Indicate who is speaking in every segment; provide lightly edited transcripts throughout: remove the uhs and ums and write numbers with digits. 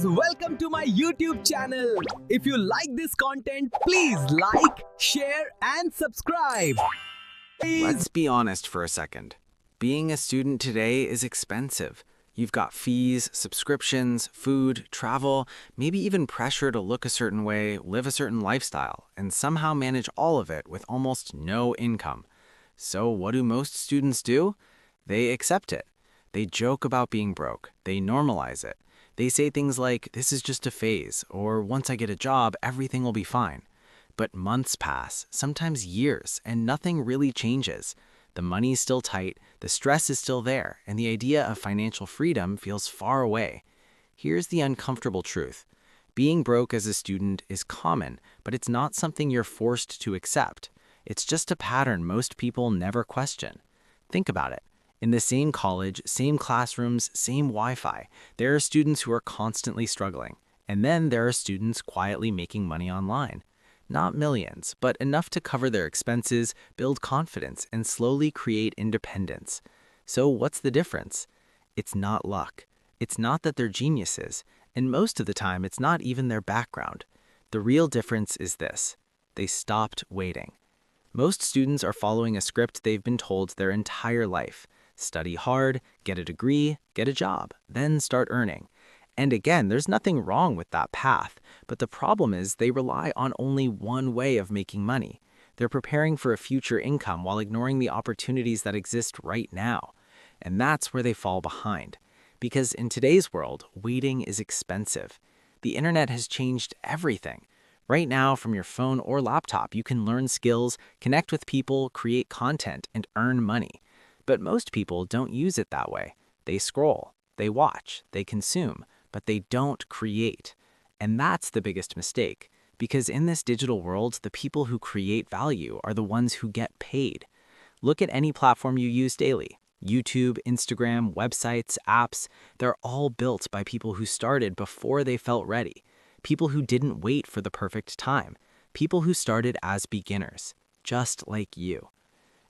Speaker 1: welcome to my YouTube channel. If you like this content, please like, share and subscribe.
Speaker 2: Let's be honest for a second. Being a student today is expensive. You've got fees, subscriptions, food, travel, maybe even pressure to look a certain way, live a certain lifestyle, and somehow manage all of it with almost no income. So what do most students do? They accept it. They joke about being broke. They normalize it. They say things like, "This is just a phase," or "Once I get a job, everything will be fine." But months pass, sometimes years, and nothing really changes. The money's still tight, the stress is still there, and the idea of financial freedom feels far away. Here's the uncomfortable truth. Being broke as a student is common, but it's not something you're forced to accept. It's just a pattern most people never question. Think about it. In the same college, same classrooms, same Wi-Fi, there are students who are constantly struggling. And then there are students quietly making money online. Not millions, but enough to cover their expenses, build confidence, and slowly create independence. So what's the difference? It's not luck. It's not that they're geniuses. And most of the time, it's not even their background. The real difference is this. They stopped waiting. Most students are following a script they've been told their entire life. Study hard, get a degree, get a job, then start earning. And again, there's nothing wrong with that path, but the problem is they rely on only one way of making money. They're preparing for a future income while ignoring the opportunities that exist right now. And that's where they fall behind. Because in today's world, waiting is expensive. The internet has changed everything. Right now, from your phone or laptop, you can learn skills, connect with people, create content, and earn money. But most people don't use it that way. They scroll, they watch, they consume, but they don't create. And that's the biggest mistake, because in this digital world, the people who create value are the ones who get paid. Look at any platform you use daily. YouTube, Instagram, websites, apps, they're all built by people who started before they felt ready. People who didn't wait for the perfect time. People who started as beginners, just like you.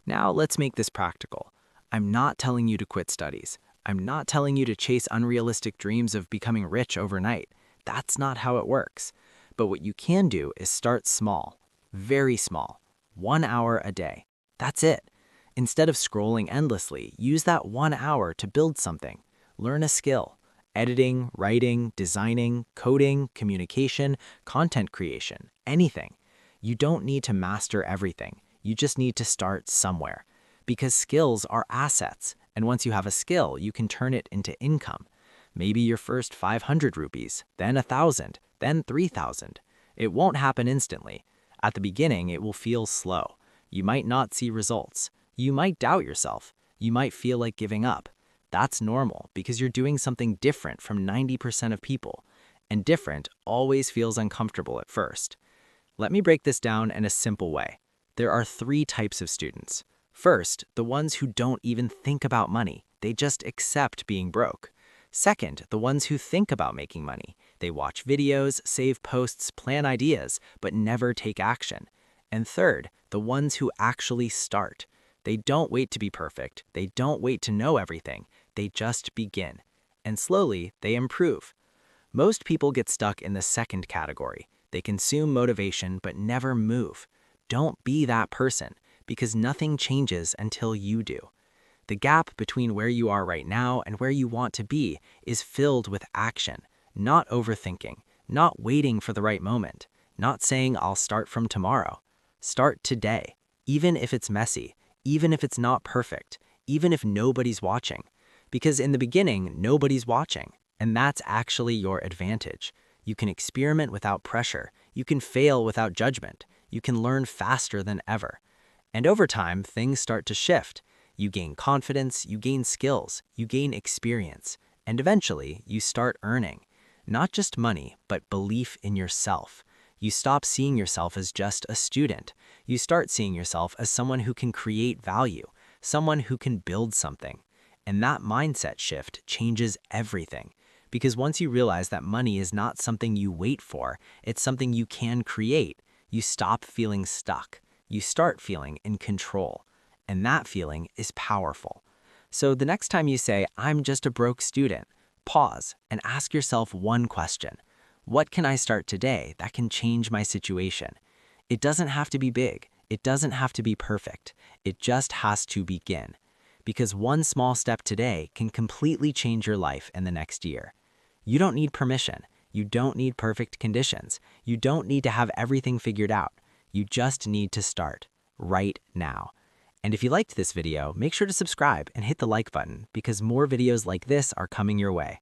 Speaker 2: Now let's make this practical. I'm not telling you to quit studies. I'm not telling you to chase unrealistic dreams of becoming rich overnight. That's not how it works. But what you can do is start small, very small, 1 hour a day. That's it. Instead of scrolling endlessly, use that 1 hour to build something. Learn a skill. Editing, writing, designing, coding, communication, content creation, anything. You don't need to master everything. You just need to start somewhere. Because skills are assets, and once you have a skill, you can turn it into income. Maybe your first 500 rupees, then 1,000, then 3,000. It won't happen instantly. At the beginning, it will feel slow. You might not see results. You might doubt yourself. You might feel like giving up. That's normal because you're doing something different from 90% of people. And different always feels uncomfortable at first. Let me break this down in a simple way. There are 3 types of students. First, the ones who don't even think about money. They just accept being broke. Second, the ones who think about making money. They watch videos, save posts, plan ideas, but never take action. And third, the ones who actually start. They don't wait to be perfect. They don't wait to know everything. They just begin. And slowly, they improve. Most people get stuck in the second category. They consume motivation but never move. Don't be that person, because nothing changes until you do. The gap between where you are right now and where you want to be is filled with action, not overthinking, not waiting for the right moment, not saying I'll start from tomorrow. Start today, even if it's messy, even if it's not perfect, even if nobody's watching. Because in the beginning, nobody's watching, and that's actually your advantage. You can experiment without pressure. You can fail without judgment. You can learn faster than ever. And over time, things start to shift. You gain confidence, you gain skills, you gain experience, and eventually you start earning. Not just money, but belief in yourself. You stop seeing yourself as just a student. You start seeing yourself as someone who can create value, someone who can build something. And that mindset shift changes everything. Because once you realize that money is not something you wait for, it's something you can create, you stop feeling stuck. You start feeling in control. And that feeling is powerful. So the next time you say, "I'm just a broke student," Pause and ask yourself one question. What can I start today that can change my situation? It doesn't have to be big. It doesn't have to be perfect. It just has to begin. Because one small step today can completely change your life in the next year. You don't need permission. You don't need perfect conditions. You don't need to have everything figured out. You just need to start right now. And if you liked this video, make sure to subscribe and hit the like button because more videos like this are coming your way.